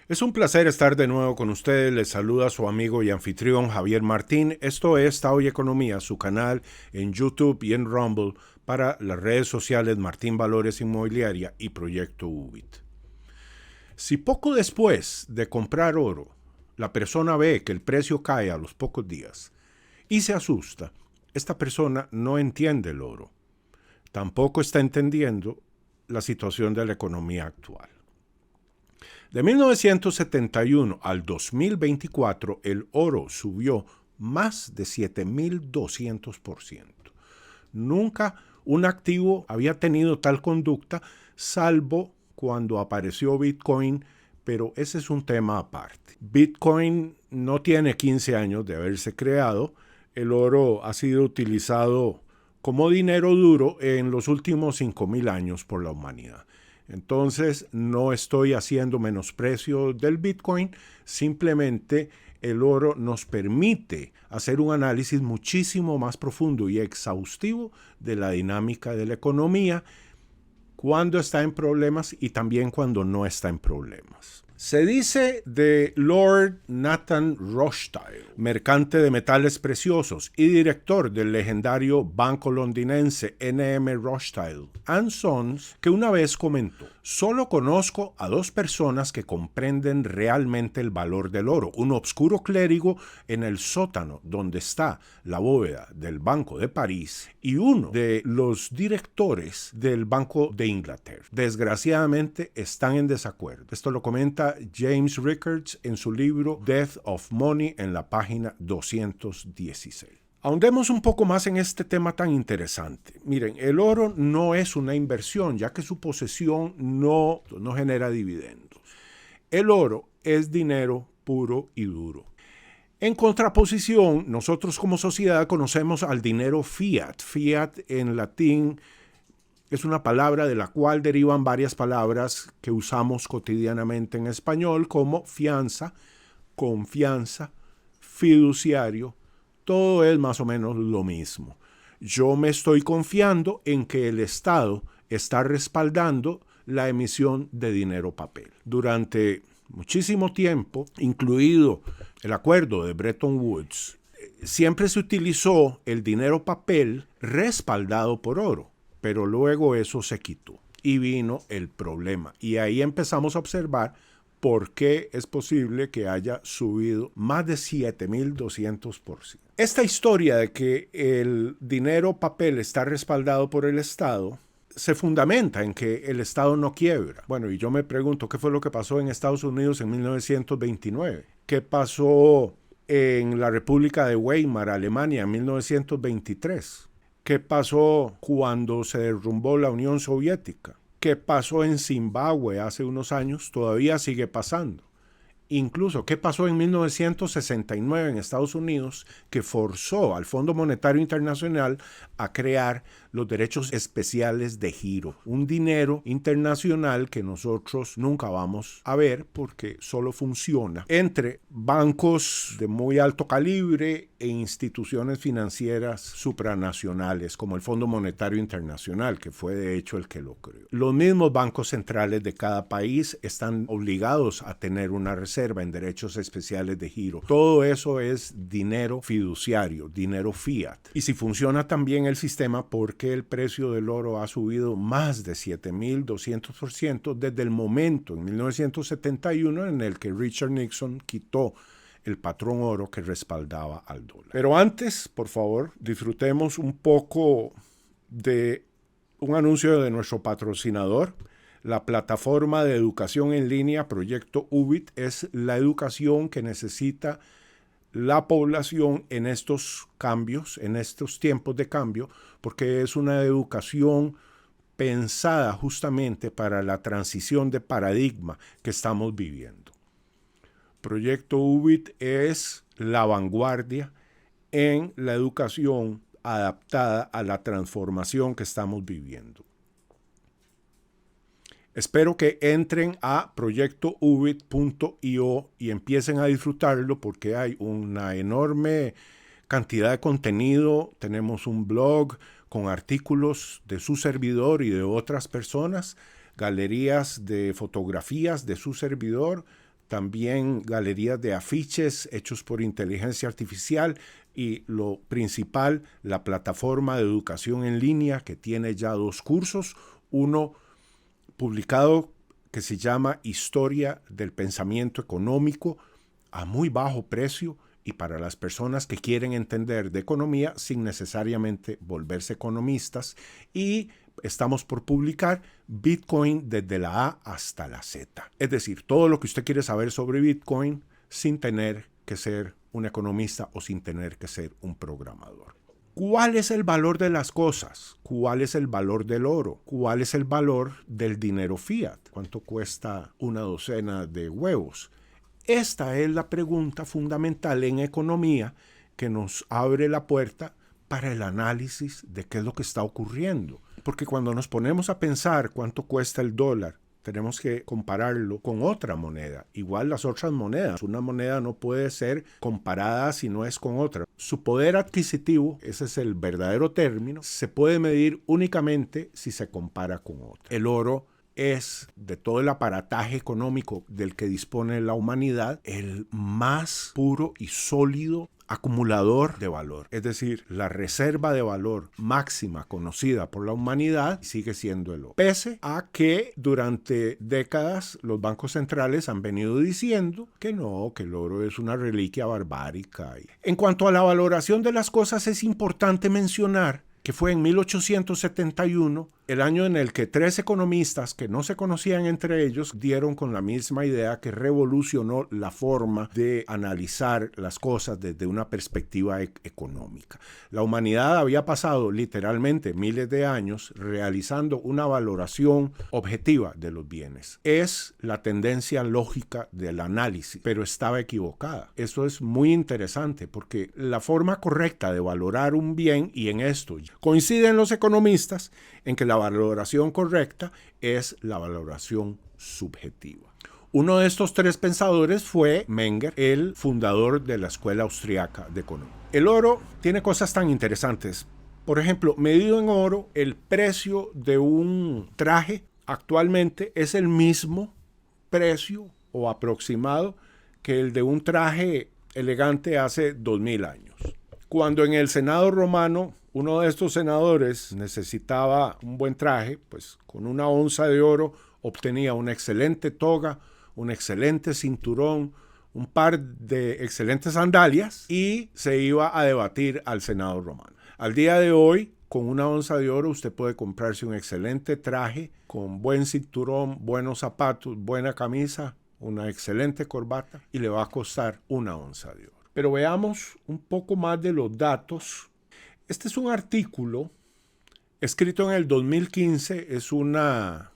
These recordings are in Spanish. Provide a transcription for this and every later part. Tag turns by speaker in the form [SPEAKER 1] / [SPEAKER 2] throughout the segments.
[SPEAKER 1] Es un placer estar de nuevo con ustedes. Les saluda su amigo y anfitrión Javier Martín. Esto es Tao y Economía, su canal en YouTube y en Rumble para las redes sociales Martín Valores Inmobiliaria y Proyecto UBIT. Si poco después de comprar oro, la persona ve que el precio cae a los pocos días y se asusta, esta persona no entiende el oro. Tampoco está entendiendo la situación de la economía actual. De 1971 al 2024, el oro subió más de 7.200%. Nunca un activo había tenido tal conducta, salvo cuando apareció Bitcoin, pero ese es un tema aparte. Bitcoin no tiene 15 años de haberse creado. El oro ha sido utilizado como dinero duro en los últimos 5.000 años por la humanidad. Entonces, no estoy haciendo menosprecio del Bitcoin, simplemente el oro nos permite hacer un análisis muchísimo más profundo y exhaustivo de la dinámica de la economía cuando está en problemas y también cuando no está en problemas. Se dice de Lord Nathan Rothschild, mercante de metales preciosos y director del legendario banco londinense N.M. Rothschild & Sons, que una vez comentó: solo conozco a dos personas que comprenden realmente el valor del oro, un obscuro clérigo en el sótano donde está la bóveda del Banco de París y uno de los directores del Banco de Inglaterra. Desgraciadamente están en desacuerdo. Esto lo comenta James Rickards en su libro Death of Money en la página 216. Ahondemos un poco más en este tema tan interesante. Miren, el oro no es una inversión, ya que su posesión no genera dividendos. El oro es dinero puro y duro. En contraposición, nosotros como sociedad conocemos al dinero fiat. Fiat en latín es una palabra de la cual derivan varias palabras que usamos cotidianamente en español, como fianza, confianza, fiduciario. Todo es más o menos lo mismo. Yo me estoy confiando en que el Estado está respaldando la emisión de dinero papel. Durante muchísimo tiempo, incluido el acuerdo de Bretton Woods, siempre se utilizó el dinero papel respaldado por oro. Pero luego eso se quitó y vino el problema. Y ahí empezamos a observar por qué es posible que haya subido más de 7.200%. Esta historia de que el dinero papel está respaldado por el Estado se fundamenta en que el Estado no quiebra. Bueno, y yo me pregunto, ¿qué fue lo que pasó en Estados Unidos en 1929? ¿Qué pasó en la República de Weimar, Alemania, en 1923? ¿Qué pasó cuando se derrumbó la Unión Soviética? ¿Qué pasó en Zimbabue hace unos años? Todavía sigue pasando. Incluso, ¿qué pasó en 1969 en Estados Unidos que forzó al Fondo Monetario Internacional a crear los derechos especiales de giro? Un dinero internacional que nosotros nunca vamos a ver porque solo funciona entre bancos de muy alto calibre e instituciones financieras supranacionales como el Fondo Monetario Internacional, que fue de hecho el que lo creó. Los mismos bancos centrales de cada país están obligados a tener una reserva en derechos especiales de giro. Todo eso es dinero fiduciario, dinero fiat. Y si funciona también el sistema, ¿por qué el precio del oro ha subido más de 7.200% desde el momento en 1971 en el que Richard Nixon quitó el patrón oro que respaldaba al dólar? Pero antes, por favor, disfrutemos un poco de un anuncio de nuestro patrocinador. La plataforma de educación en línea Proyecto UBIT es la educación que necesita la población en estos cambios, en estos tiempos de cambio, porque es una educación pensada justamente para la transición de paradigma que estamos viviendo. Proyecto UBIT es la vanguardia en la educación adaptada a la transformación que estamos viviendo. Espero que entren a proyectoubit.io y empiecen a disfrutarlo porque hay una enorme cantidad de contenido. Tenemos un blog con artículos de su servidor y de otras personas, galerías de fotografías de su servidor, también galerías de afiches hechos por inteligencia artificial y lo principal, la plataforma de educación en línea que tiene ya 2 cursos, uno publicado que se llama Historia del Pensamiento Económico a muy bajo precio y para las personas que quieren entender de economía sin necesariamente volverse economistas, y estamos por publicar Bitcoin desde la A hasta la Z. Es decir, todo lo que usted quiere saber sobre Bitcoin sin tener que ser un economista o sin tener que ser un programador. ¿Cuál es el valor de las cosas? ¿Cuál es el valor del oro? ¿Cuál es el valor del dinero fiat? ¿Cuánto cuesta una docena de huevos? Esta es la pregunta fundamental en economía que nos abre la puerta para el análisis de qué es lo que está ocurriendo. Porque cuando nos ponemos a pensar cuánto cuesta el dólar, tenemos que compararlo con otra moneda. Igual las otras monedas. Una moneda no puede ser comparada si no es con otra. Su poder adquisitivo, ese es el verdadero término, se puede medir únicamente si se compara con otra. El oro es, de todo el aparataje económico del que dispone la humanidad, el más puro y sólido acumulador de valor. Es decir, la reserva de valor máxima conocida por la humanidad sigue siendo el oro. Pese a que durante décadas los bancos centrales han venido diciendo que no, que el oro es una reliquia barbárica. En cuanto a la valoración de las cosas, es importante mencionar que fue en 1871, el año en el que 3 economistas que no se conocían entre ellos dieron con la misma idea que revolucionó la forma de analizar las cosas desde una perspectiva económica. La humanidad había pasado literalmente miles de años realizando una valoración objetiva de los bienes. Es la tendencia lógica del análisis, pero estaba equivocada. Eso es muy interesante porque la forma correcta de valorar un bien, y en esto coinciden los economistas, en que la valoración correcta es la valoración subjetiva. Uno de estos 3 pensadores fue Menger, el fundador de la Escuela Austriaca de Economía. El oro tiene cosas tan interesantes. Por ejemplo, medido en oro, el precio de un traje actualmente es el mismo precio o aproximado que el de un traje elegante hace 2000 años. Cuando en el Senado romano uno de estos senadores necesitaba un buen traje, pues con una onza de oro obtenía una excelente toga, un excelente cinturón, un par de excelentes sandalias y se iba a debatir al Senado romano. Al día de hoy, con una onza de oro usted puede comprarse un excelente traje con buen cinturón, buenos zapatos, buena camisa, una excelente corbata y le va a costar una onza de oro. Pero veamos un poco más de los datos. Este es un artículo escrito en el 2015, es una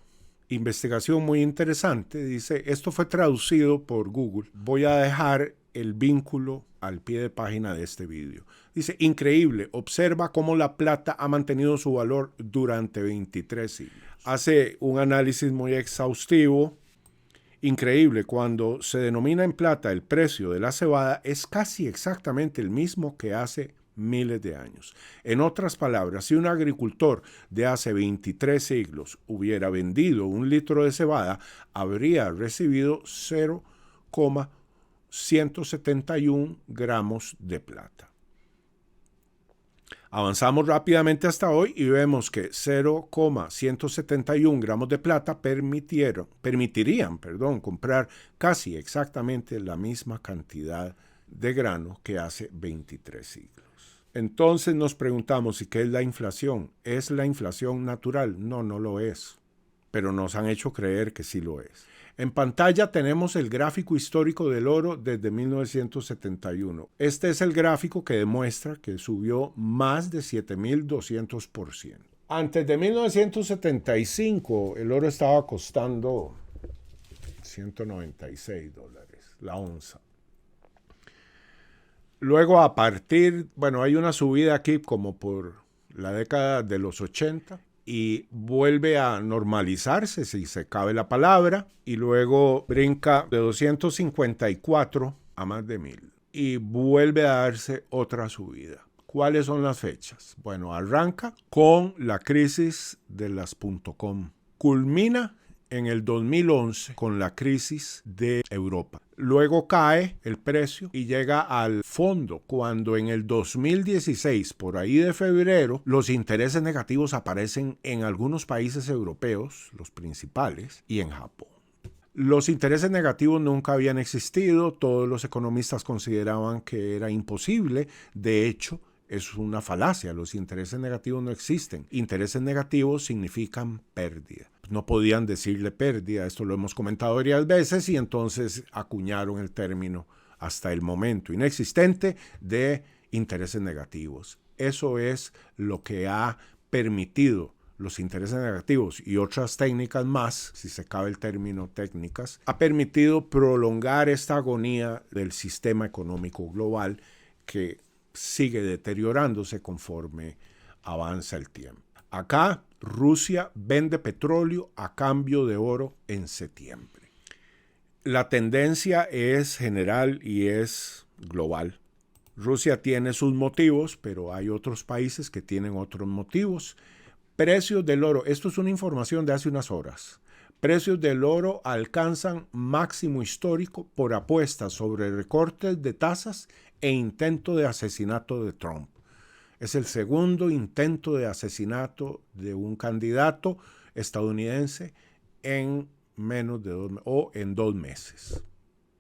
[SPEAKER 1] investigación muy interesante. Dice, esto fue traducido por Google. Voy a dejar el vínculo al pie de página de este vídeo. Dice, increíble, observa cómo la plata ha mantenido su valor durante 23 siglos. Hace un análisis muy exhaustivo. Increíble, cuando se denomina en plata el precio de la cebada es casi exactamente el mismo que hace miles de años. En otras palabras, si un agricultor de hace 23 siglos hubiera vendido 1 litro de cebada, habría recibido 0,171 gramos de plata. Avanzamos rápidamente hasta hoy y vemos que 0,171 gramos de plata permitirían comprar casi exactamente la misma cantidad de grano que hace 23 siglos. Entonces nos preguntamos, ¿y qué es la inflación? ¿Es la inflación natural? No, no lo es, pero nos han hecho creer que sí lo es. En pantalla tenemos el gráfico histórico del oro desde 1971. Este es el gráfico que demuestra que subió más de 7.200%. Antes de 1975, el oro estaba costando $196 la onza. Luego a partir, hay una subida aquí como por la década de los 80 y vuelve a normalizarse, si se cabe la palabra, y luego brinca de 254 a más de 1.000 y vuelve a darse otra subida. ¿Cuáles son las fechas? Bueno, arranca con la crisis de las .com. Culmina en el 2011 con la crisis de Europa. Luego cae el precio y llega al fondo cuando en el 2016, por ahí de febrero, los intereses negativos aparecen en algunos países europeos, los principales, y en Japón. Los intereses negativos nunca habían existido, todos los economistas consideraban que era imposible. De hecho, es una falacia, los intereses negativos no existen. Intereses negativos significan pérdida. No podían decirle pérdida, esto lo hemos comentado varias veces, y entonces acuñaron el término hasta el momento inexistente de intereses negativos. Eso es lo que ha permitido los intereses negativos y otras técnicas más, si se cabe el término técnicas, ha permitido prolongar esta agonía del sistema económico global que sigue deteriorándose conforme avanza el tiempo. Acá, Rusia vende petróleo a cambio de oro en septiembre. La tendencia es general y es global. Rusia tiene sus motivos, pero hay otros países que tienen otros motivos. Precios del oro, esto es una información de hace unas horas. Precios del oro alcanzan máximo histórico por apuestas sobre recortes de tasas e intento de asesinato de Trump. Es el segundo intento de asesinato de un candidato estadounidense en menos de 2 meses.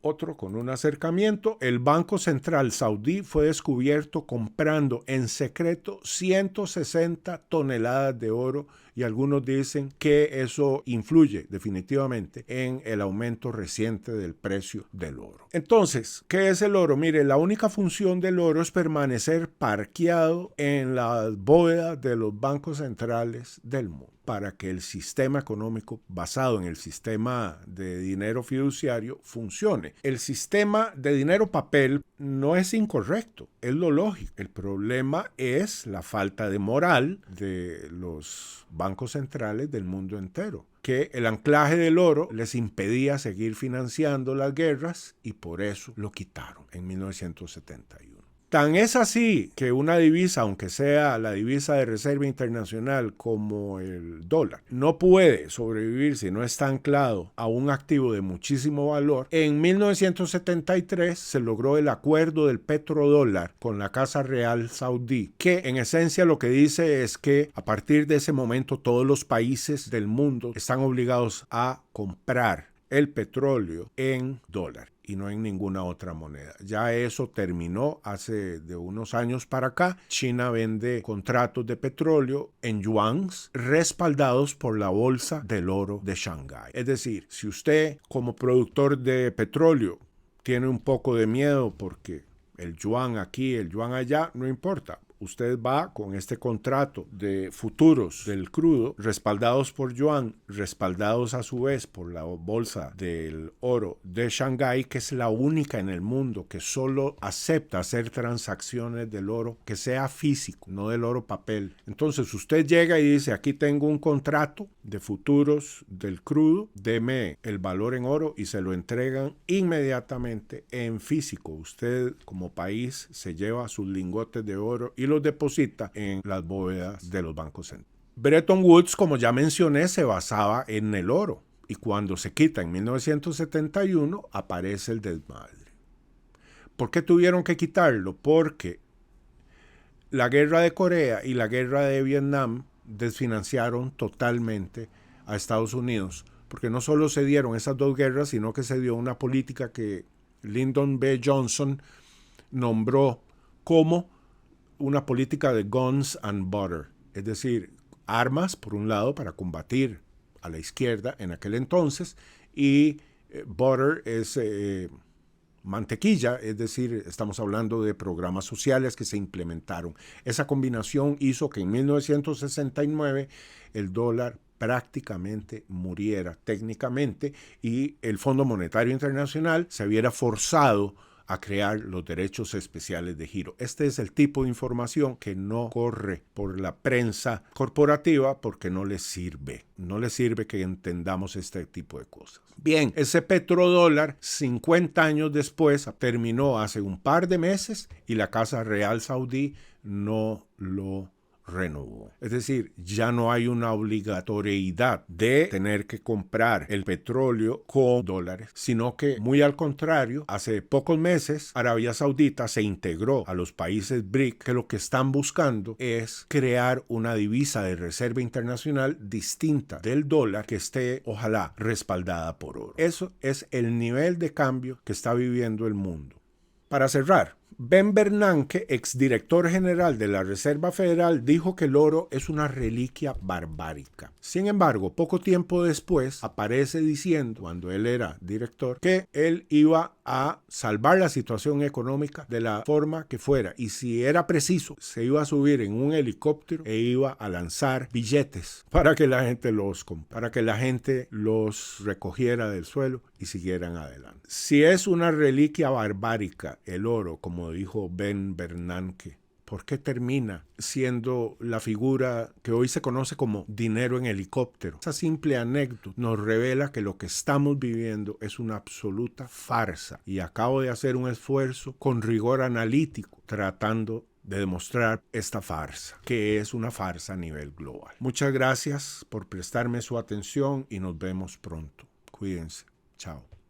[SPEAKER 1] Otro con un acercamiento, el Banco Central Saudí fue descubierto comprando en secreto 160 toneladas de oro y algunos dicen que eso influye definitivamente en el aumento reciente del precio del oro. Entonces, ¿qué es el oro? Mire, la única función del oro es permanecer parqueado en las bóvedas de los bancos centrales del mundo, para que el sistema económico basado en el sistema de dinero fiduciario funcione. El sistema de dinero papel no es incorrecto, es lo lógico. El problema es la falta de moral de los bancos centrales del mundo entero, que el anclaje del oro les impedía seguir financiando las guerras y por eso lo quitaron en 1971. Tan es así que una divisa, aunque sea la divisa de reserva internacional como el dólar, no puede sobrevivir si no está anclado a un activo de muchísimo valor. En 1973 se logró el acuerdo del petrodólar con la Casa Real Saudí, que en esencia lo que dice es que a partir de ese momento todos los países del mundo están obligados a comprar el petróleo en dólar y no en ninguna otra moneda. Ya eso terminó hace de unos años para acá. China vende contratos de petróleo en yuans respaldados por la bolsa del oro de Shanghái. Es decir, si usted como productor de petróleo tiene un poco de miedo porque el yuan aquí, el yuan allá, no importa. Usted va con este contrato de futuros del crudo, respaldados por yuan, respaldados a su vez por la bolsa del oro de Shanghái, que es la única en el mundo que solo acepta hacer transacciones del oro que sea físico, no del oro papel. Entonces usted llega y dice, aquí tengo un contrato de futuros del crudo, deme el valor en oro y se lo entregan inmediatamente en físico. Usted como país se lleva sus lingotes de oro y los deposita en las bóvedas de los bancos centrales. Bretton Woods, como ya mencioné, se basaba en el oro y cuando se quita en 1971 aparece el desmadre. ¿Por qué tuvieron que quitarlo? Porque la guerra de Corea y la guerra de Vietnam desfinanciaron totalmente a Estados Unidos, porque no solo se dieron esas dos guerras, sino que se dio una política que Lyndon B. Johnson nombró como una política de guns and butter, es decir, armas por un lado para combatir a la izquierda en aquel entonces y butter es mantequilla, es decir, estamos hablando de programas sociales que se implementaron. Esa combinación hizo que en 1969 el dólar prácticamente muriera técnicamente y el Fondo Monetario Internacional se viera forzado a crear los derechos especiales de giro. Este es el tipo de información que no corre por la prensa corporativa porque no les sirve. No les sirve que entendamos este tipo de cosas. Bien, ese petrodólar 50 años después terminó hace un par de meses y la Casa Real Saudí no lo renovó. Es decir, ya no hay una obligatoriedad de tener que comprar el petróleo con dólares, sino que, muy al contrario, hace pocos meses Arabia Saudita se integró a los países BRIC, que lo que están buscando es crear una divisa de reserva internacional distinta del dólar que esté, ojalá, respaldada por oro. Eso es el nivel de cambio que está viviendo el mundo. Para cerrar, Ben Bernanke, exdirector general de la Reserva Federal, dijo que el oro es una reliquia barbárica. Sin embargo, poco tiempo después aparece diciendo, cuando él era director, que él iba a salvar la situación económica de la forma que fuera, y si era preciso, se iba a subir en un helicóptero e iba a lanzar billetes para que la gente los recogiera del suelo y siguieran adelante. Si es una reliquia barbárica el oro, como dijo Ben Bernanke, ¿por qué termina siendo la figura que hoy se conoce como dinero en helicóptero? Esa simple anécdota nos revela que lo que estamos viviendo es una absoluta farsa, y acabo de hacer un esfuerzo con rigor analítico tratando de demostrar esta farsa, que es una farsa a nivel global. Muchas gracias por prestarme su atención y nos vemos pronto. Cuídense. Chao.